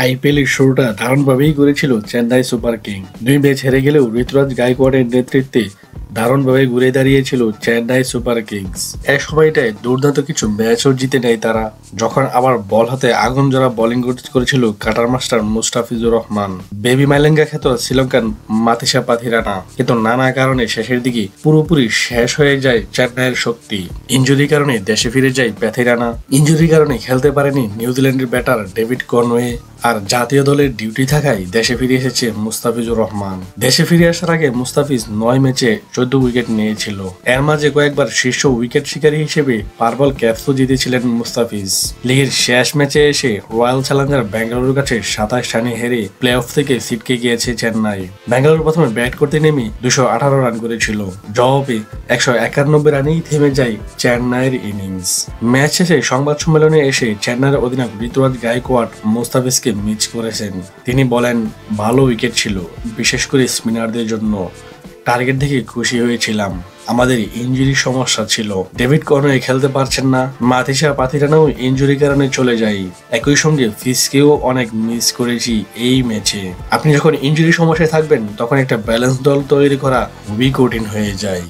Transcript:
আইপিএলের শুরুটা দারুণভাবেই করেছিল চেন্নাই সুপার কিং। 2 ম্যাচ হেরে গেলেও ঋতুরাজ গায়কোয়াড়ের নেতৃত্বে দারুণভাবে ঘুরে দাঁড়িয়েছিল চেন্নাই সুপার কিংস। এক সময়টায় দুর্দান্ত কিছু ম্যাচও জিতে নেয় তারা, যখন আবার বল হাতে আগুন জ্বলা বোলিং করেছিল cutter master Mustafizur Rahman. Baby Malinga খ্যাত শ্রীলঙ্কান মাতিসা পাথিরানা, কিন্তু নানা কারণে শেষের দিকে পুরোপুরি শেষ হয়ে যায় চেন্নাইয়ের শক্তি। ইনজুরির কারণে দেশে ফিরে যায় পাথিরানা, ইনজুরির কারণে খেলতে পারেনি নিউজিল্যান্ডের ব্যাটার ডেভিড কনওয়ে, আর জাতীয় দলের ডিউটি থাকায় দেশে ফিরে এসেছে মুস্তাফিজুর রহমান। দেশে ফিরে আসার আগে মুস্তাফিজ 9 ম্যাচে 14 উইকেট নিয়েছিল। এর মাঝে কয়েকবার শীর্ষ উইকেট শিকারী হিসেবে পার্পল ক্যাপসও জিতেছিলেন মুস্তাফিজ। লিগের শেষ ম্যাচে এসে রয়্যাল চ্যালেঞ্জার বেঙ্গালুরুর কাছে 27 রানে হেরে প্লে অফ থেকে ছিটকে গিয়েছে চেন্নাই। বেঙ্গালুরু প্রথমে ব্যাট করতে নেমে 218 রান করেছিল, জবাবে 191 রানেই থেমে যায় চেন্নাইয়ের ইনিংস। ম্যাচ শেষে সংবাদ সম্মেলনে এসে চেন্নাইয়ের অধিনায়ক ঋতুরাজ গায়কোয়াড় মুস্তাফিজকে মিস করেছেন। তিনি বলেন, ভালো উইকেট ছিল, বিশেষ করে স্পিনারদের জন্য। টার্গেট দেখে খুশি হয়েছিলাম। আমাদের ইনজুরির সমস্যা ছিল, ডেভিড কনওয়ে খেলতে পারছেন না, মাতিসা পাথিরানাও ইনজুরির কারণে চলে যায়। একই সঙ্গে ফিসকেও অনেক মিস করেছি এই ম্যাচে। আপনি যখন ইনজুরি সমস্যায় থাকবেন তখন একটা ব্যালেন্স দল তৈরি করা খুবই কঠিন হয়ে যায়।